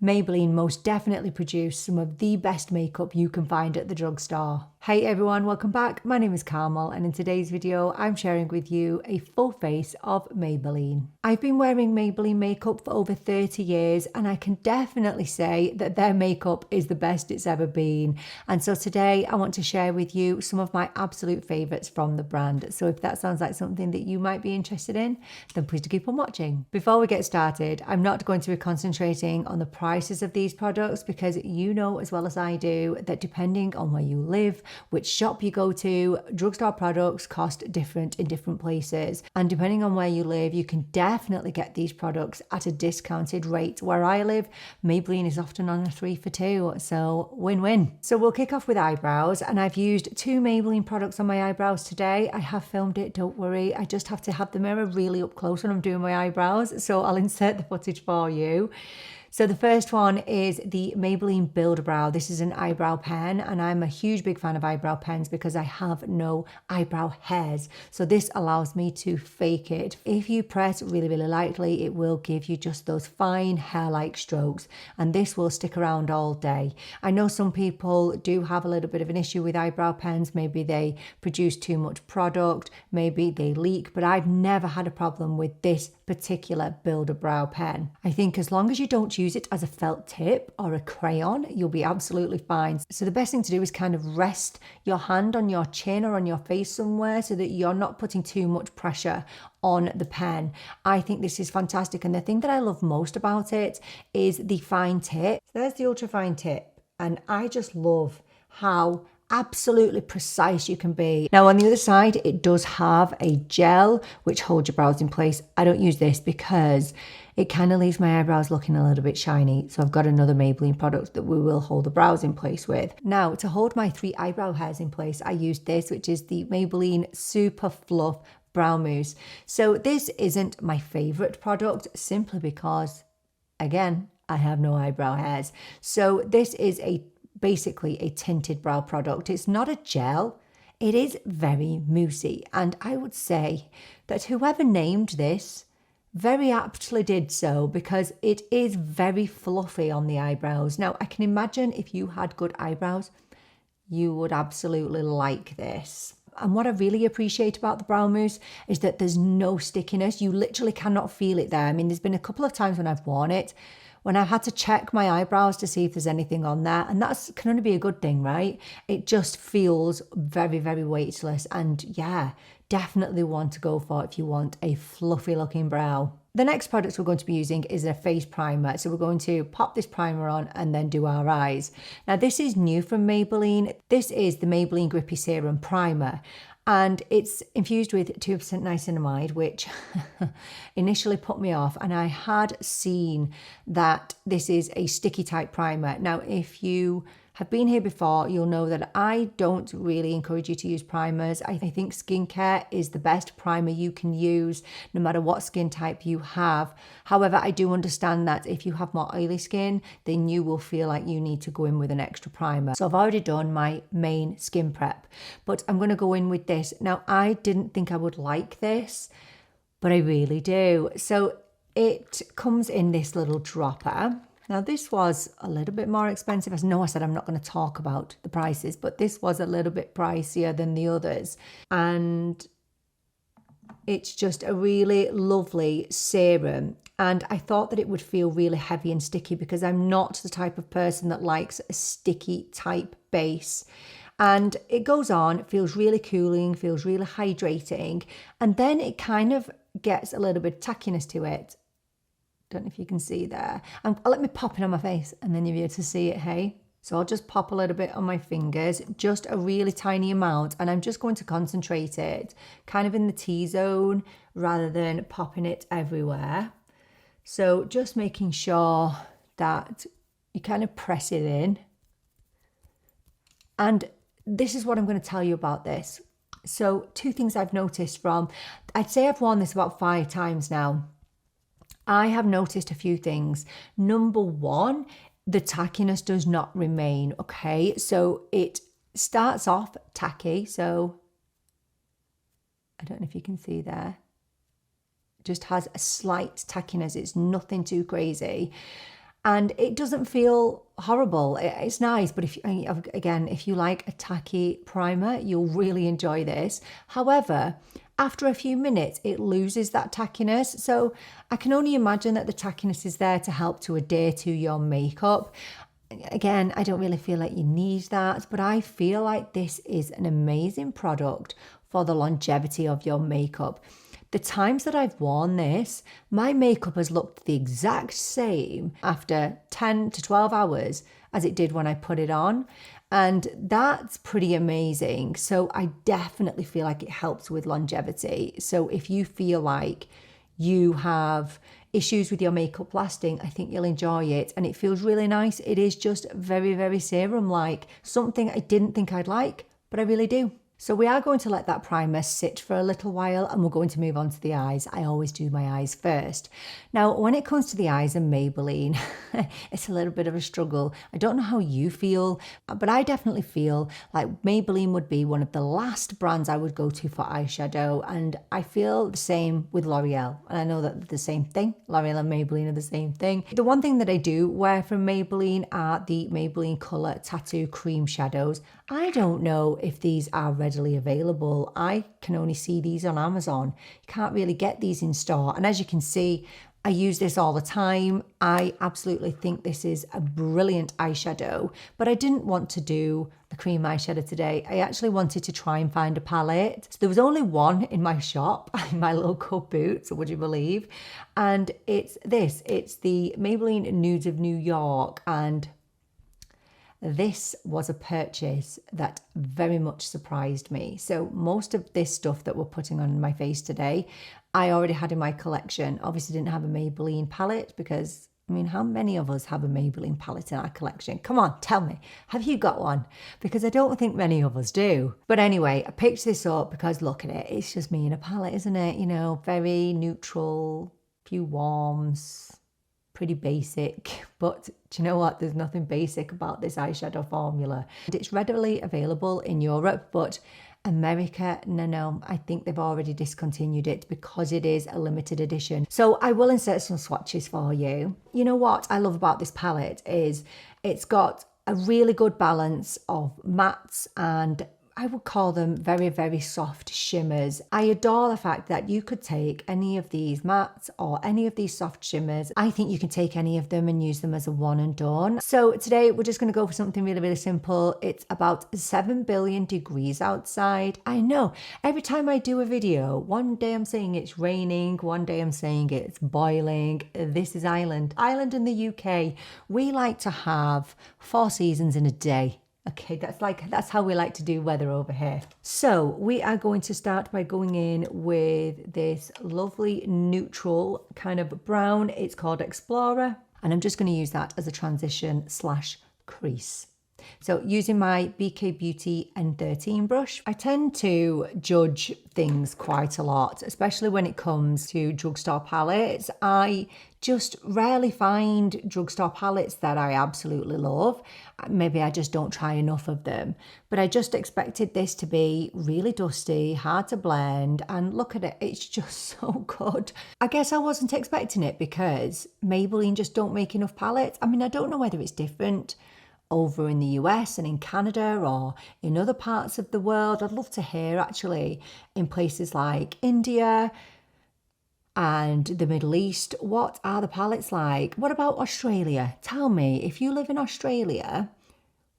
Maybelline most definitely produce some of the best makeup you can find at the drugstore. Hey everyone, welcome back. My name is Carmel and in today's video I'm sharing with you a full face of Maybelline. I've been wearing Maybelline makeup for over 30 years and I can definitely say that their makeup is the best it's ever been. And so today I want to share with you some of my absolute favourites from the brand. So if that sounds like something that you might be interested in, then please do keep on watching. Before we get started, I'm not going to be concentrating on the prices of these products because you know as well as I do that depending on where you live, which shop you go to, drugstore products cost different in different places. And depending on where you live, you can definitely get these products at a discounted rate. Where I live, Maybelline is often on a 3 for 2, so win-win. So we'll kick off with eyebrows, and I've used 2 Maybelline products on my eyebrows today. I have filmed it, don't worry. I just have to have the mirror really up close when I'm doing my eyebrows, so I'll insert the footage for you. So the first one is the Maybelline Build-A-Brow. This is an eyebrow pen and I'm a huge big fan of eyebrow pens because I have no eyebrow hairs. So this allows me to fake it. If you press really, really lightly, it will give you just those fine hair-like strokes and this will stick around all day. I know some people do have a little bit of an issue with eyebrow pens. Maybe they produce too much product, maybe they leak, but I've never had a problem with this particular Build-A-Brow pen. I think as long as you don't use it as a felt tip or a crayon, you'll be absolutely fine. So the best thing to do is kind of rest your hand on your chin or on your face somewhere so that you're not putting too much pressure on the pen. I think this is fantastic, and the thing that I love most about it is the fine tip. So there's the ultra fine tip, and I just love how absolutely precise you can be. Now on the other side, it does have a gel which holds your brows in place. I don't use this because it kind of leaves my eyebrows looking a little bit shiny. So I've got another Maybelline product that we will hold the brows in place with. Now to hold my 3 eyebrow hairs in place, I use this, which is the Maybelline Superfluff Brow Mousse. So this isn't my favorite product simply because, again, I have no eyebrow hairs. So this is basically a tinted brow product. It's not a gel. It is very moussey. And I would say that whoever named this very aptly did so because it is very fluffy on the eyebrows. Now, I can imagine if you had good eyebrows, you would absolutely like this. And what I really appreciate about the brow mousse is that there's no stickiness. You literally cannot feel it there. I mean, there's been a couple of times when I've worn it when I've had to check my eyebrows to see if there's anything on there. And that can only be a good thing, right? It just feels very, very weightless. And yeah, definitely one to go for if you want a fluffy looking brow. The next product we're going to be using is a face primer. So we're going to pop this primer on and then do our eyes. Now this is new from Maybelline. This is the Maybelline Grippy Serum Primer. And it's infused with 2% niacinamide, which initially put me off. And I had seen that this is a sticky type primer. Now, if you have been here before, you'll know that I don't really encourage you to use primers. I think skincare is the best primer you can use, no matter what skin type you have. However, I do understand that if you have more oily skin, then you will feel like you need to go in with an extra primer. So I've already done my main skin prep, but I'm going to go in with this. Now, I didn't think I would like this, but I really do. So it comes in this little dropper. Now this was a little bit more expensive. As I said I'm not going to talk about the prices, but this was a little bit pricier than the others. And it's just a really lovely serum. And I thought that it would feel really heavy and sticky because I'm not the type of person that likes a sticky type base. And it goes on, it feels really cooling, feels really hydrating. And then it kind of gets a little bit of tackiness to it. Don't know if you can see there. Let me pop it on my face and then you'll be able to see it, hey? So I'll just pop a little bit on my fingers, just a really tiny amount, and I'm just going to concentrate it kind of in the T-zone rather than popping it everywhere. So just making sure that you kind of press it in. And this is what I'm going to tell you about this. So 2 things I've noticed I'd say I've worn this about 5 times now. I have noticed a few things. Number 1, the tackiness does not remain, okay? So it starts off tacky, so I don't know if you can see there. It just has a slight tackiness, it's nothing too crazy. And it doesn't feel horrible. It's nice, but if you like a tacky primer, you'll really enjoy this. However, after a few minutes, it loses that tackiness. So I can only imagine that the tackiness is there to help to adhere to your makeup. Again, I don't really feel like you need that, but I feel like this is an amazing product for the longevity of your makeup. The times that I've worn this, my makeup has looked the exact same after 10 to 12 hours as it did when I put it on. And that's pretty amazing. So I definitely feel like it helps with longevity. So if you feel like you have issues with your makeup lasting, I think you'll enjoy it. And it feels really nice. It is just very, very serum-like. Something I didn't think I'd like, but I really do. So we are going to let that primer sit for a little while and we're going to move on to the eyes. I always do my eyes first. Now, when it comes to the eyes and Maybelline, it's a little bit of a struggle. I don't know how you feel, but I definitely feel like Maybelline would be one of the last brands I would go to for eyeshadow. And I feel the same with L'Oreal. And I know that they're the same thing. L'Oreal and Maybelline are the same thing. The one thing that I do wear from Maybelline are the Maybelline Colour Tattoo Cream Shadows. I don't know if these are readily available. I can only see these on Amazon. You can't really get these in store. And as you can see, I use this all the time. I absolutely think this is a brilliant eyeshadow, but I didn't want to do a cream eyeshadow today. I actually wanted to try and find a palette. So there was only one in my shop, in my local Boots, would you believe? And it's this. It's the Maybelline Nudes of New York, and this was a purchase that very much surprised me. So most of this stuff that we're putting on my face today, I already had in my collection. Obviously didn't have a Maybelline palette because, I mean, how many of us have a Maybelline palette in our collection? Come on, tell me, have you got one? Because I don't think many of us do. But anyway, I picked this up because look at it. It's just me in a palette, isn't it? You know, very neutral, few warms, pretty basic, but do you know what? There's nothing basic about this eyeshadow formula. And it's readily available in Europe, but America, no, I think they've already discontinued it because it is a limited edition. So I will insert some swatches for you. You know what I love about this palette is it's got a really good balance of mattes and I would call them very, very soft shimmers. I adore the fact that you could take any of these mattes or any of these soft shimmers. I think you can take any of them and use them as a one and done. So today we're just going to go for something really, really simple. It's about 7 billion degrees outside. I know every time I do a video, one day I'm saying it's raining, one day I'm saying it's boiling. This is Ireland. Ireland in the UK, we like to have 4 seasons in a day. Okay, that's how we like to do weather over here. So we are going to start by going in with this lovely neutral kind of brown. It's called Explorer. And I'm just going to use that as a transition / crease. So using my BK Beauty N13 brush, I tend to judge things quite a lot, especially when it comes to drugstore palettes. I just rarely find drugstore palettes that I absolutely love. Maybe I just don't try enough of them, but I just expected this to be really dusty, hard to blend, and look at it, it's just so good. I guess I wasn't expecting it because Maybelline just don't make enough palettes. I mean, I don't know whether it's different over in the US and in Canada or in other parts of the world. I'd love to hear actually in places like India and the Middle East, what are the palettes like? What about Australia? Tell me, if you live in Australia,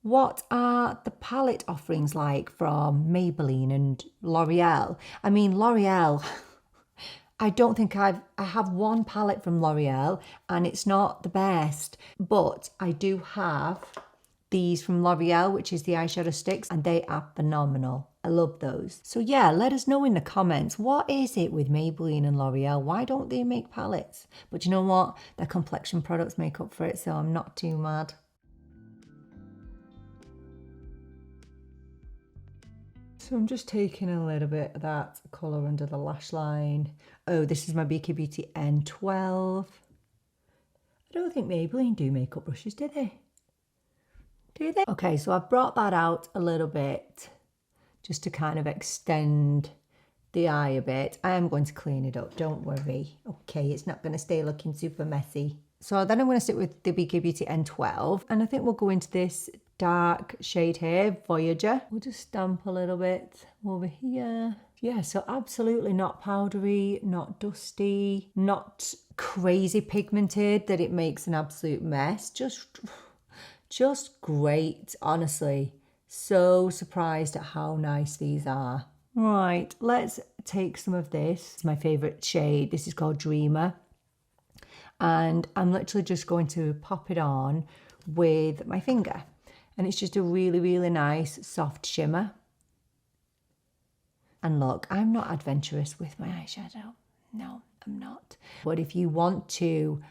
what are the palette offerings like from Maybelline and L'Oreal? I mean, L'Oreal, I don't think I have one palette from L'Oreal and it's not the best, but I do have these from L'Oreal, which is the eyeshadow sticks, and they are phenomenal. I love those. So yeah, let us know in the comments, what is it with Maybelline and L'Oreal? Why don't they make palettes? But you know what? Their complexion products make up for it, so I'm not too mad. So I'm just taking a little bit of that colour under the lash line. Oh, this is my BK Beauty N12. I don't think Maybelline do makeup brushes, do they? Do they? Okay, so I've brought that out a little bit just to kind of extend the eye a bit. I am going to clean it up, don't worry. Okay, it's not going to stay looking super messy. So then I'm going to stick with the BK Beauty N12. And I think we'll go into this dark shade here, Voyager. We'll just stamp a little bit over here. Yeah, so absolutely not powdery, not dusty, not crazy pigmented that it makes an absolute mess. Just great, honestly. So surprised at how nice these are. Right, let's take some of this. It's my favorite shade. This is called Dreamer. And I'm literally just going to pop it on with my finger. And it's just a really, really nice soft shimmer. And look, I'm not adventurous with my eyeshadow. No, I'm not. But if you want to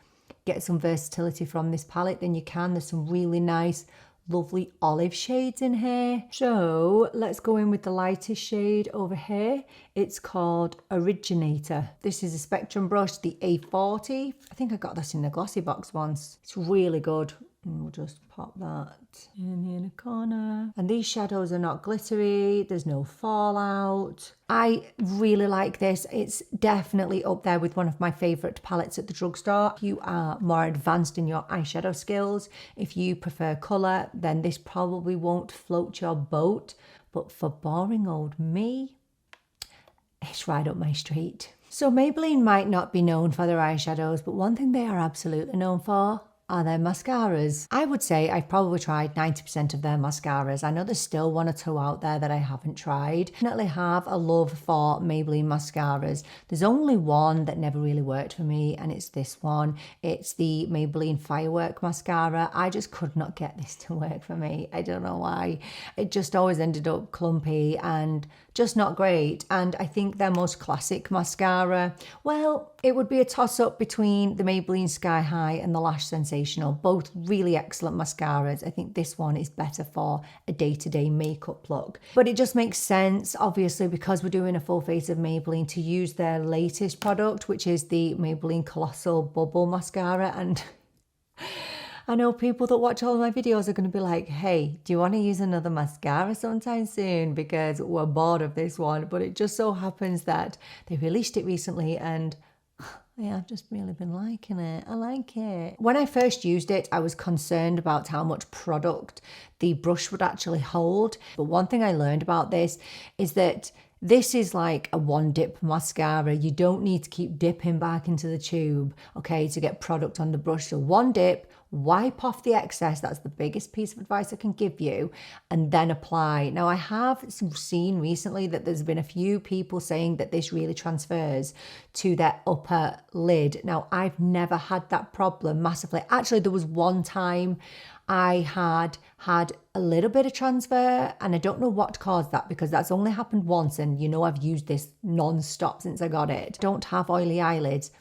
get some versatility from this palette, then you can. There's some really nice, lovely olive shades in here. So let's go in with the lightest shade over here. It's called Originator. This is a Spectrum brush, the A40. I think I got this in the glossy box once. It's really good. And we'll just pop that in the inner corner. And these shadows are not glittery. There's no fallout. I really like this. It's definitely up there with one of my favorite palettes at the drugstore. If you are more advanced in your eyeshadow skills, if you prefer color, then this probably won't float your boat. But for boring old me, it's right up my street. So Maybelline might not be known for their eyeshadows, but one thing they are absolutely known for are their mascaras. I would say I've probably tried 90% of their mascaras. I know there's still one or two out there that I haven't tried. Definitely have a love for Maybelline mascaras. There's only one that never really worked for me, and it's this one. It's the Maybelline Firework Mascara. I just could not get this to work for me. I don't know why. It just always ended up clumpy and just not great. And I think their most classic mascara, well, it would be a toss-up between the Maybelline Sky High and the Lash Sensational. Both really excellent mascaras. I think this one is better for a day-to-day makeup look. But it just makes sense, obviously, because we're doing a full face of Maybelline, to use their latest product, which is the Maybelline Colossal Bubble Mascara. And I know people that watch all of my videos are going to be like, hey, do you want to use another mascara sometime soon? Because we're bored of this one. But it just so happens that they released it recently, and yeah, I've just really been liking it. I like it. When I first used it, I was concerned about how much product the brush would actually hold. But one thing I learned about this is that this is like a one dip mascara. You don't need to keep dipping back into the tube, okay, to get product on the brush. So one dip, wipe off the excess. That's the biggest piece of advice I can give you, and then apply. Now, I have seen recently that there's been a few people saying that this really transfers to their upper lid. Now, I've never had that problem massively. Actually, there was one time I had a little bit of transfer, and I don't know what caused that, because that's only happened once, and you know I've used this non-stop since I got it. Don't have oily eyelids.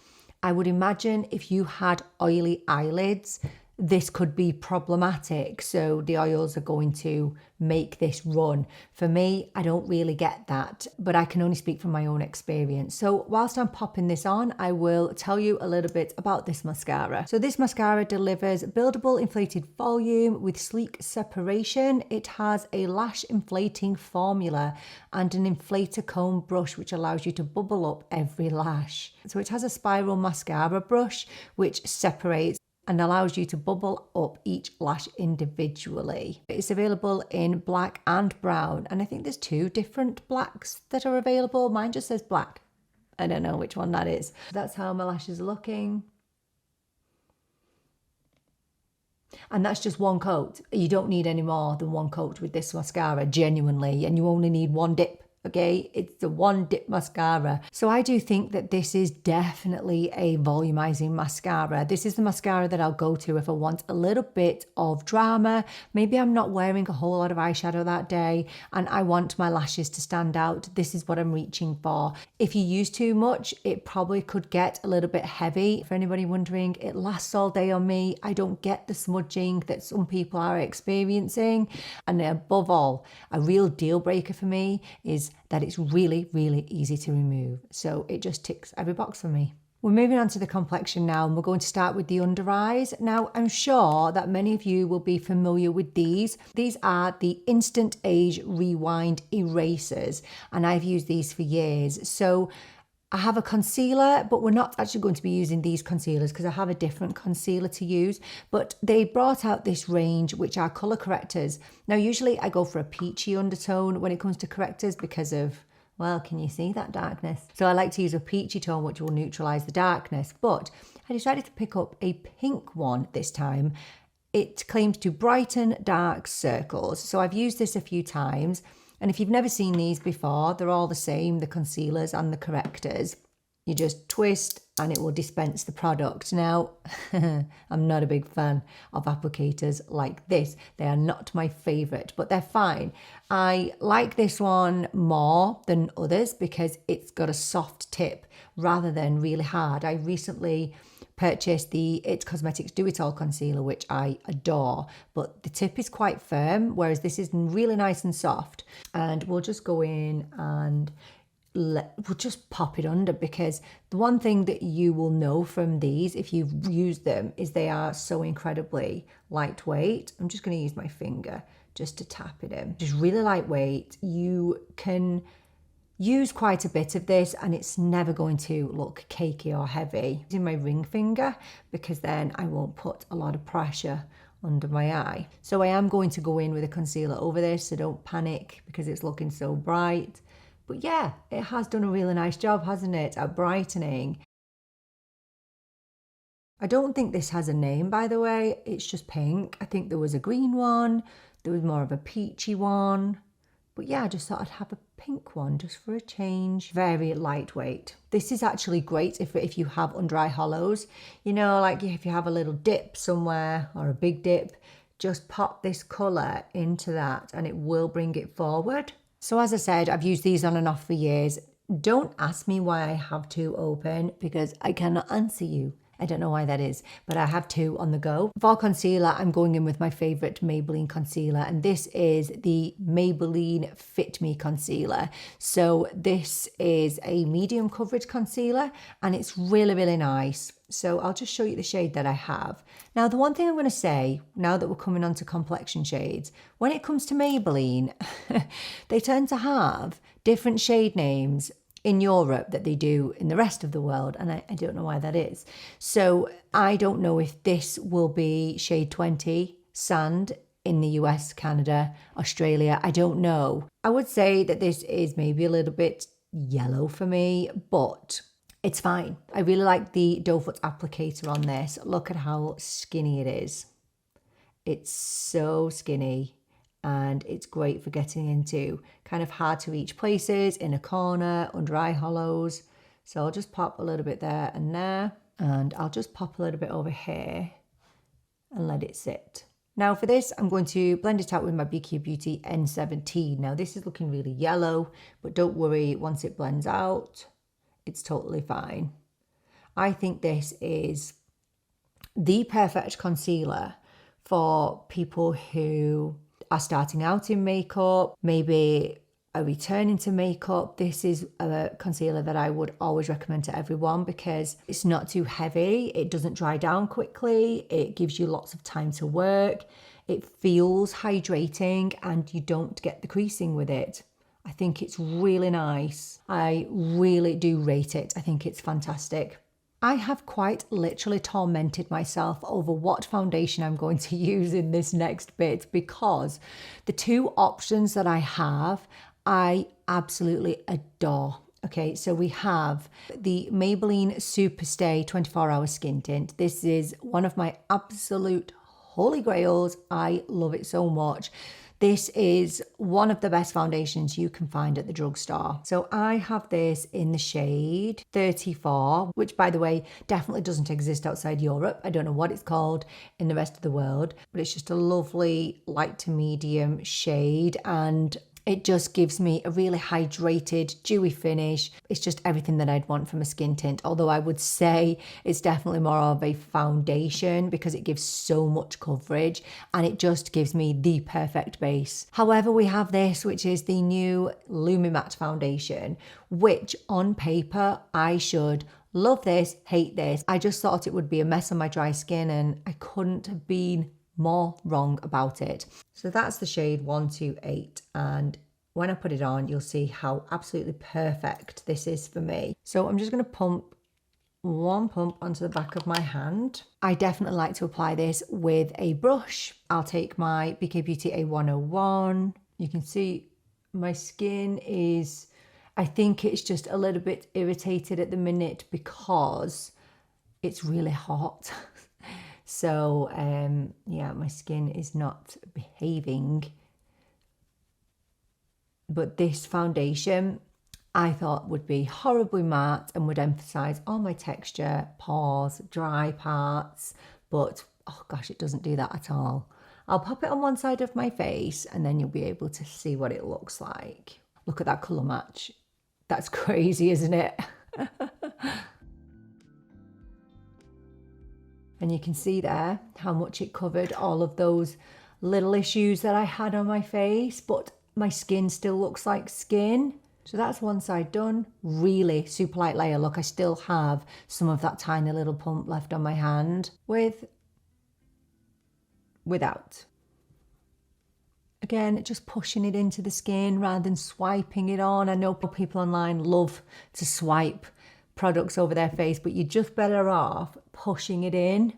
I would imagine if you had oily eyelids, this could be problematic. So the oils are going to make this run. For me, I don't really get that, but I can only speak from my own experience. So whilst I'm popping this on, I will tell you a little bit about this mascara. So this mascara delivers buildable inflated volume with sleek separation. It has a lash inflating formula and an inflator comb brush, which allows you to bubble up every lash. So it has a spiral mascara brush, which separates and allows you to bubble up each lash individually. It's available in black and brown, and I think there's two different blacks that are available. Mine just says black. I don't know which one that is. That's how my lashes are looking. And that's just one coat. You don't need any more than one coat with this mascara, genuinely, and you only need one dip. Okay, it's the one dip mascara. So I do think that this is definitely a volumizing mascara. This is the mascara that I'll go to if I want a little bit of drama. Maybe I'm not wearing a whole lot of eyeshadow that day and I want my lashes to stand out. This is what I'm reaching for. If you use too much, it probably could get a little bit heavy. For anybody wondering, it lasts all day on me. I don't get the smudging that some people are experiencing. And above all, a real deal breaker for me is that it's really, really easy to remove. So it just ticks every box for me. We're moving on to the complexion now, and we're going to start with the under eyes. Now, I'm sure that many of you will be familiar with these. These are the Instant Age Rewind Erasers, and I've used these for years. So I have a concealer, but we're not actually going to be using these concealers because I have a different concealer to use. But they brought out this range, which are colour correctors. Now, usually I go for a peachy undertone when it comes to correctors because of, well, can you see that darkness? So I like to use a peachy tone, which will neutralise the darkness. But I decided to pick up a pink one this time. It claims to brighten dark circles. So I've used this a few times. And if you've never seen these before, they're all the same, the concealers and the correctors. You just twist and it will dispense the product. Now, I'm not a big fan of applicators like this. They are not my favourite, but they're fine. I like this one more than others because it's got a soft tip rather than really hard. I recently purchased the It Cosmetics Do It All concealer, which I adore, but the tip is quite firm, whereas this is really nice and soft. And we'll just go in and we'll just pop it under, because the one thing that you will know from these, if you've used them, is they are so incredibly lightweight. I'm just going to use my finger just to tap it in. Just really lightweight. You can use quite a bit of this and it's never going to look cakey or heavy. Using my ring finger, because then I won't put a lot of pressure under my eye. So I am going to go in with a concealer over this, so don't panic because it's looking so bright. But yeah, it has done a really nice job, hasn't it, at brightening. I don't think this has a name, by the way. It's just pink. I think there was a green one. There was more of a peachy one. But yeah, I just thought I'd have a pink one just for a change. Very lightweight. This is actually great if you have under eye hollows. You know, like if you have a little dip somewhere or a big dip, just pop this colour into that and it will bring it forward. So as I said, I've used these on and off for years. Don't ask me why I have two open because I cannot answer you. I don't know why that is, but I have two on the go. For concealer, I'm going in with my favourite Maybelline concealer, and this is the Maybelline Fit Me concealer. So this is a medium coverage concealer, and it's really, really nice. So I'll just show you the shade that I have. Now, the one thing I'm going to say, now that we're coming on to complexion shades, when it comes to Maybelline, they tend to have different shade names in Europe that they do in the rest of the world, and I don't know why that is. So I don't know if this will be shade 20 Sand in the US, Canada, Australia. I don't know. I would say that this is maybe a little bit yellow for me, but it's fine. I really like the doe foot applicator on this. Look at how skinny it is. It's so skinny. And it's great for getting into kind of hard to reach places, in a corner, under eye hollows. So I'll just pop a little bit there and there, and I'll just pop a little bit over here and let it sit. Now for this, I'm going to blend it out with my BQ Beauty N17. Now this is looking really yellow, but don't worry, once it blends out, it's totally fine. I think this is the perfect concealer for people who are starting out in makeup, maybe are returning to makeup. This is a concealer that I would always recommend to everyone because it's not too heavy, it doesn't dry down quickly, it gives you lots of time to work, it feels hydrating, and you don't get the creasing with it. I think it's really nice. I really do rate it. I think it's fantastic. I have quite literally tormented myself over what foundation I'm going to use in this next bit because the two options that I have, I absolutely adore. Okay, so we have the Maybelline Superstay 24-Hour Skin Tint. This is one of my absolute holy grails. I love it so much. This is one of the best foundations you can find at the drugstore. So I have this in the shade 34, which by the way, definitely doesn't exist outside Europe. I don't know what it's called in the rest of the world, but it's just a lovely light to medium shade, and it just gives me a really hydrated, dewy finish. It's just everything that I'd want from a skin tint, although I would say it's definitely more of a foundation because it gives so much coverage and it just gives me the perfect base. However, we have this, which is the new Lumi Matte foundation, which on paper I should love this, hate this. I just thought it would be a mess on my dry skin and I couldn't have been more wrong about it. So that's the shade 128, and when I put it on, you'll see how absolutely perfect this is for me. So I'm just going to pump one pump onto the back of my hand. I definitely like to apply this with a brush. I'll take my BK Beauty A101. You can see my skin is, I think it's just a little bit irritated at the minute because it's really hot. So yeah, my skin is not behaving. But this foundation I thought would be horribly matte and would emphasize all my texture, pores, dry parts, but oh gosh, it doesn't do that at all. I'll pop it on one side of my face and then you'll be able to see what it looks like. Look at that colour match. That's crazy, isn't it? And you can see there how much it covered all of those little issues that I had on my face, but my skin still looks like skin. So that's one side done. Really super light layer. Look, I still have some of that tiny little pump left on my hand without. Again, just pushing it into the skin rather than swiping it on. I know people online love to swipe products over their face, but you're just better off pushing it in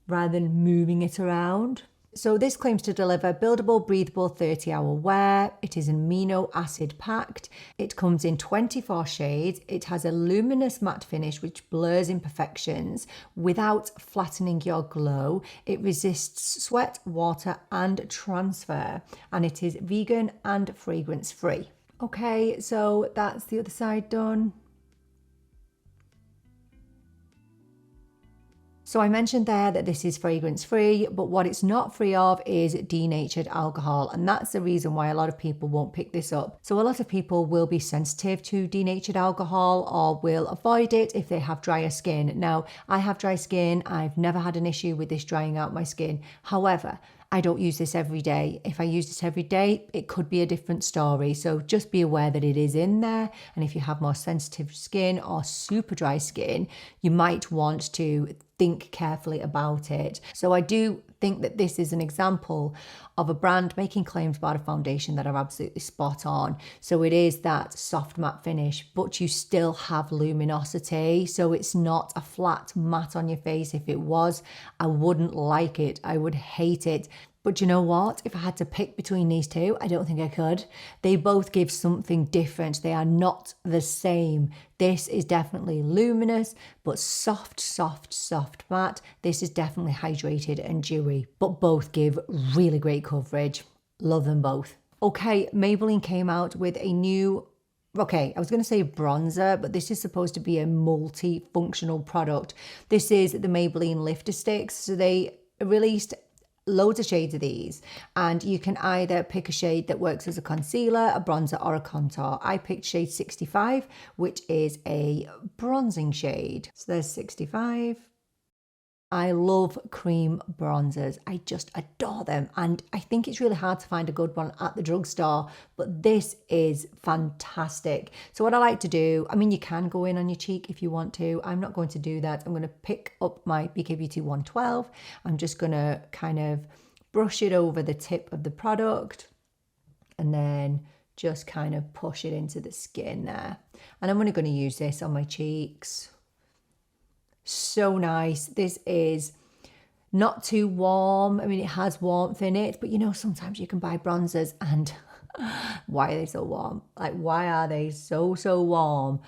rather than moving it around. So this claims to deliver buildable, breathable 30-hour wear. It is amino acid packed. It comes in 24 shades. It has a luminous matte finish which blurs imperfections without flattening your glow. It resists sweat, water and transfer. And it is vegan and fragrance free. Okay, so that's the other side done. So I mentioned there that this is fragrance free, but what it's not free of is denatured alcohol. And that's the reason why a lot of people won't pick this up. So a lot of people will be sensitive to denatured alcohol or will avoid it if they have drier skin. Now, I have dry skin. I've never had an issue with this drying out my skin. However, I don't use this every day. If I use this every day, it could be a different story. So just be aware that it is in there. And if you have more sensitive skin or super dry skin, you might want to think carefully about it. So I do think that this is an example of a brand making claims about a foundation that are absolutely spot on. So it is that soft matte finish, but you still have luminosity. So it's not a flat matte on your face. If it was, I wouldn't like it. I would hate it. But you know what? If I had to pick between these two, I don't think I could. They both give something different. They are not the same. This is definitely luminous, but soft, soft, soft matte. This is definitely hydrated and dewy, but both give really great coverage. Love them both. Okay, Maybelline came out with a new, okay, I was going to say bronzer, but this is supposed to be a multi-functional product. This is the Maybelline Lifter Sticks. So they released loads of shades of these, and you can either pick a shade that works as a concealer, a bronzer or a contour. I picked shade 65, which is a bronzing shade. So there's 65. I love cream bronzers. I just adore them. And I think it's really hard to find a good one at the drugstore, but this is fantastic. So what I like to do, I mean, you can go in on your cheek if you want to. I'm not going to do that. I'm going to pick up my BK Beauty 112. I'm just going to kind of brush it over the tip of the product and then just kind of push it into the skin there. And I'm only going to use this on my cheeks. So nice. This is not too warm. I mean, it has warmth in it, but you know, sometimes you can buy bronzers and why are they so warm? Like, why are they so warm?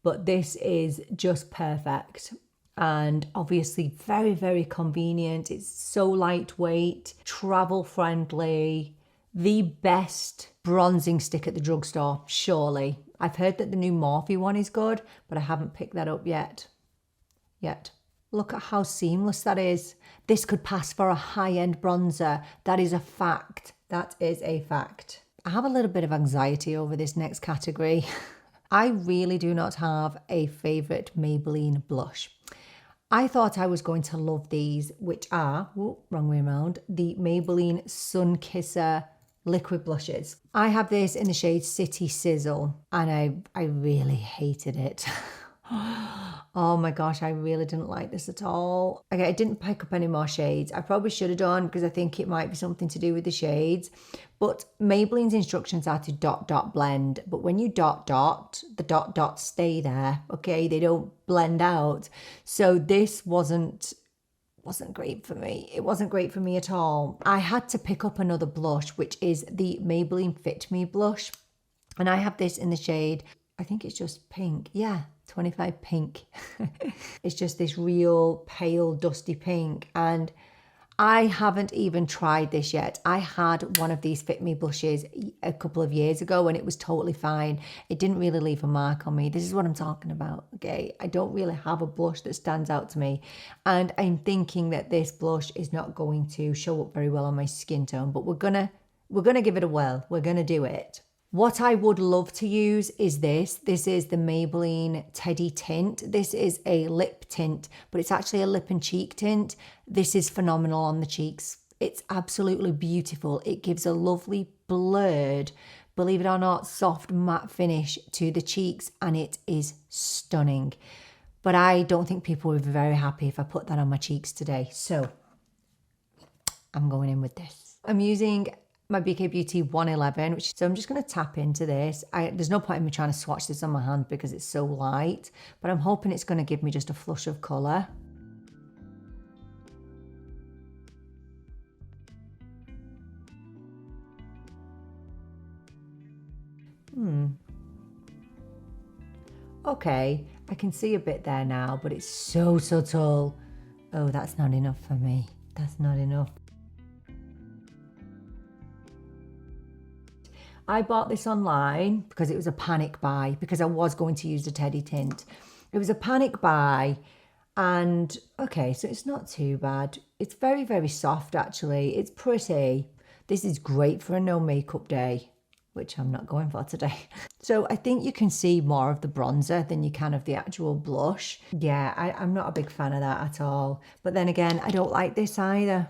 But this is just perfect. And obviously very, very convenient. It's so lightweight, travel friendly, the best bronzing stick at the drugstore, surely. I've heard that the new Morphe one is good, but I haven't picked that up yet. Look at how seamless that is. This could pass for a high-end bronzer. That is a fact. That is a fact. I have a little bit of anxiety over this next category. I really do not have a favorite Maybelline blush. I thought I was going to love these, which are, wrong way around, the Maybelline Sun Kisser liquid blushes. I have this in the shade City Sizzle, and I really hated it. Oh my gosh, I really didn't like this at all. Okay, I didn't pick up any more shades. I probably should have done because I think it might be something to do with the shades. But Maybelline's instructions are to dot dot blend. But when you dot dot, the dot dots stay there, okay? They don't blend out. So this wasn't great for me. It wasn't great for me at all. I had to pick up another blush, which is the Maybelline Fit Me blush. And I have this in the shade, I think it's just pink. Yeah, 25 pink. It's just this real pale dusty pink, and I haven't even tried this yet. I had one of these Fit Me blushes a couple of years ago and it was totally fine. It didn't really leave a mark on me. This is what I'm talking about, okay? I don't really have a blush that stands out to me, and I'm thinking that this blush is not going to show up very well on my skin tone, but we're gonna give it a whirl. We're gonna do it. What I would love to use is this. This is the Maybelline Teddy Tint. This is a lip tint, but it's actually a lip and cheek tint. This is phenomenal on the cheeks. It's absolutely beautiful. It gives a lovely blurred, believe it or not, soft matte finish to the cheeks, and it is stunning. But I don't think people would be very happy if I put that on my cheeks today. So I'm going in with this. I'm using my BK Beauty 111, so I'm just going to tap into this. There's no point in me trying to swatch this on my hand because it's so light, but I'm hoping it's going to give me just a flush of colour. Okay, I can see a bit there now, but it's so subtle. Oh, that's not enough for me. That's not enough. I bought this online because it was a panic buy, because I was going to use the Teddy tint. It was a panic buy, and okay, so it's not too bad. It's very, very soft actually. It's pretty. This is great for a no makeup day, which I'm not going for today. So I think you can see more of the bronzer than you can of the actual blush. Yeah, I'm not a big fan of that at all. But then again, I don't like this either.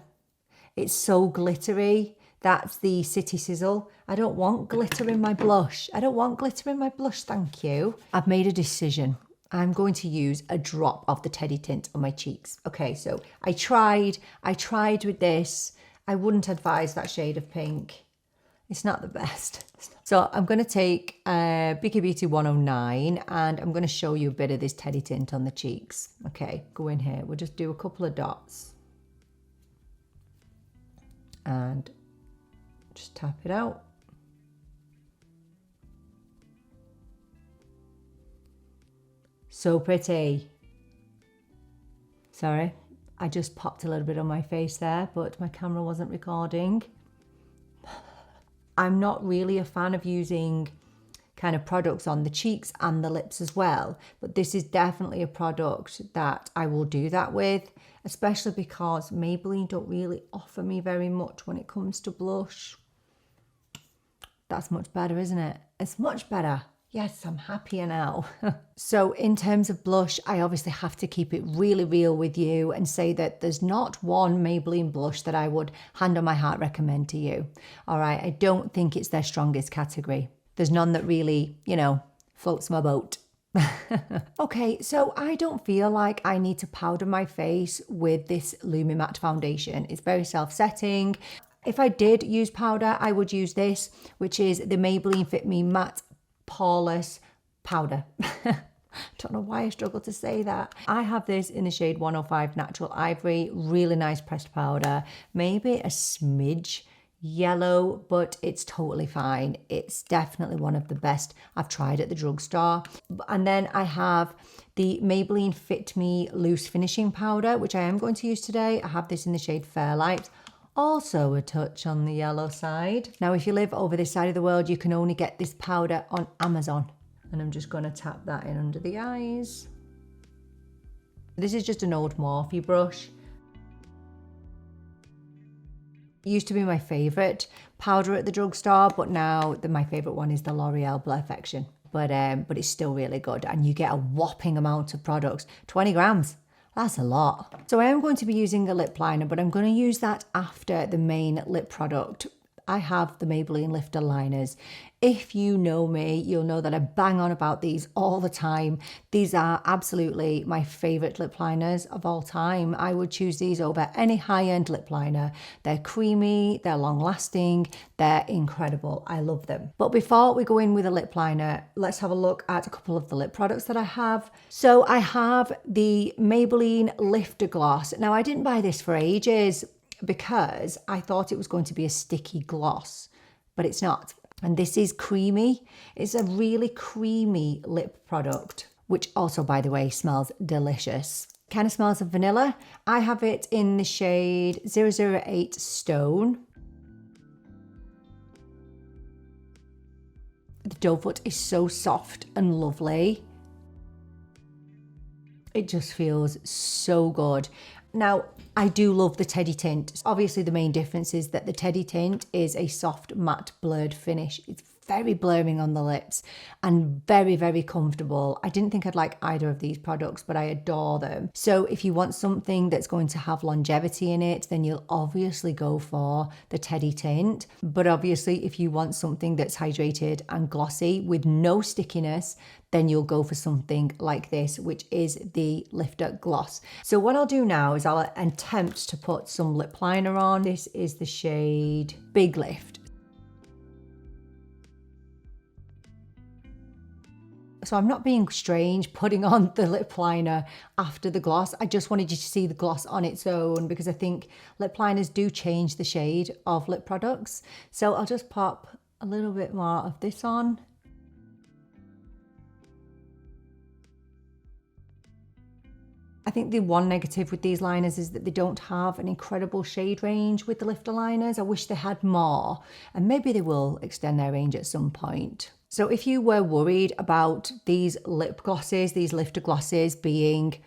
It's so glittery. That's the City Sizzle. I don't want glitter in my blush. I don't want glitter in my blush, thank you. I've made a decision. I'm going to use a drop of the Teddy tint on my cheeks. Okay, so I tried with this. I wouldn't advise that shade of pink. It's not the best. So I'm going to take BK Beauty 109 and I'm going to show you a bit of this Teddy tint on the cheeks. Okay, go in here. We'll just do a couple of dots. And just tap it out. So pretty. Sorry, I just popped a little bit on my face there, but my camera wasn't recording. I'm not really a fan of using kind of products on the cheeks and the lips as well, but this is definitely a product that I will do that with, especially because Maybelline don't really offer me very much when it comes to blush. That's much better, isn't it? It's much better. Yes, I'm happier now. So in terms of blush, I obviously have to keep it really real with you and say that there's not one Maybelline blush that I would hand on my heart recommend to you. All right, I don't think it's their strongest category. There's none that really, you know, floats my boat. Okay, so I don't feel like I need to powder my face with this Lumi Matte foundation. It's very self-setting. If I did use powder, I would use this, which is the Maybelline Fit Me Matte Poreless Powder. Don't know why I struggle to say that. I have this in the shade 105 Natural Ivory, really nice pressed powder, maybe a smidge yellow, but it's totally fine. It's definitely one of the best I've tried at the drugstore. And then I have the Maybelline Fit Me Loose Finishing Powder, which I am going to use today. I have this in the shade Fairlight. Also a touch on the yellow side. Now, if you live over this side of the world, you can only get this powder on Amazon. And I'm just going to tap that in under the eyes. This is just an old Morphe brush. It used to be my favourite powder at the drugstore, but now my favourite one is the L'Oreal Blurfection. But it's still really good, and you get a whopping amount of products. 20 grams. That's a lot. So I am going to be using a lip liner, but I'm going to use that after the main lip product. I have the Maybelline lifter liners. If you know me, you'll know that I bang on about these all the time. These are absolutely my favorite lip liners of all time. I would choose these over any high-end lip liner. They're creamy, they're long-lasting, they're incredible. I love them. But before we go in with a lip liner, let's have a look at a couple of the lip products that I have. So I have the Maybelline Lifter Gloss. Now, I didn't buy this for ages because I thought it was going to be a sticky gloss, but it's not. And this is creamy. It's a really creamy lip product, which also, by the way, smells delicious. Kind of smells of vanilla. I have it in the shade 008 Stone. The doe foot is so soft and lovely. It just feels so good. Now, I do love the Teddy tint. Obviously, the main difference is that the Teddy tint is a soft matte blurred finish. It's very blurring on the lips and very, very comfortable. I didn't think I'd like either of these products, but I adore them. So if you want something that's going to have longevity in it, then you'll obviously go for the Teddy tint. But obviously, if you want something that's hydrated and glossy with no stickiness, then you'll go for something like this, which is the Lifter Gloss. So what I'll do now is I'll attempt to put some lip liner on. This is the shade Big Lift. So I'm not being strange putting on the lip liner after the gloss. I just wanted you to see the gloss on its own because I think lip liners do change the shade of lip products. So I'll just pop a little bit more of this on. I think the one negative with these liners is that they don't have an incredible shade range with the lifter liners. I wish they had more, and maybe they will extend their range at some point. So if you were worried about these lip glosses, these lifter glosses being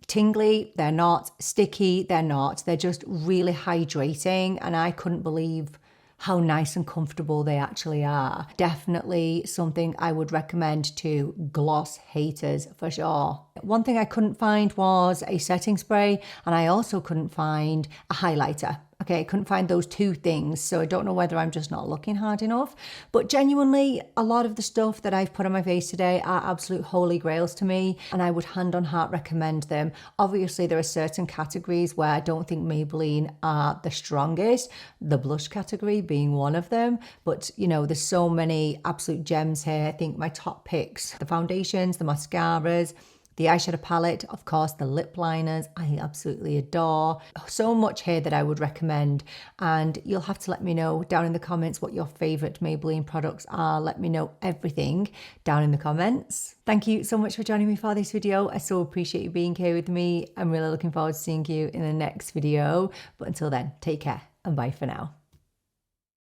tingly, they're not. Sticky, they're not. They're just really hydrating, and I couldn't believe how nice and comfortable they actually are. Definitely something I would recommend to gloss haters for sure. One thing I couldn't find was a setting spray, and I also couldn't find a highlighter. Okay, I couldn't find those two things, so I don't know whether I'm just not looking hard enough. But genuinely, a lot of the stuff that I've put on my face today are absolute holy grails to me, and I would hand on heart recommend them. Obviously, there are certain categories where I don't think Maybelline are the strongest, the blush category being one of them. But, you know, there's so many absolute gems here. I think my top picks, the foundations, the mascaras, the eyeshadow palette, of course, the lip liners, I absolutely adore. So much here that I would recommend, and you'll have to let me know down in the comments what your favourite Maybelline products are. Let me know everything down in the comments. Thank you so much for joining me for this video. I so appreciate you being here with me. I'm really looking forward to seeing you in the next video. But until then, take care and bye for now.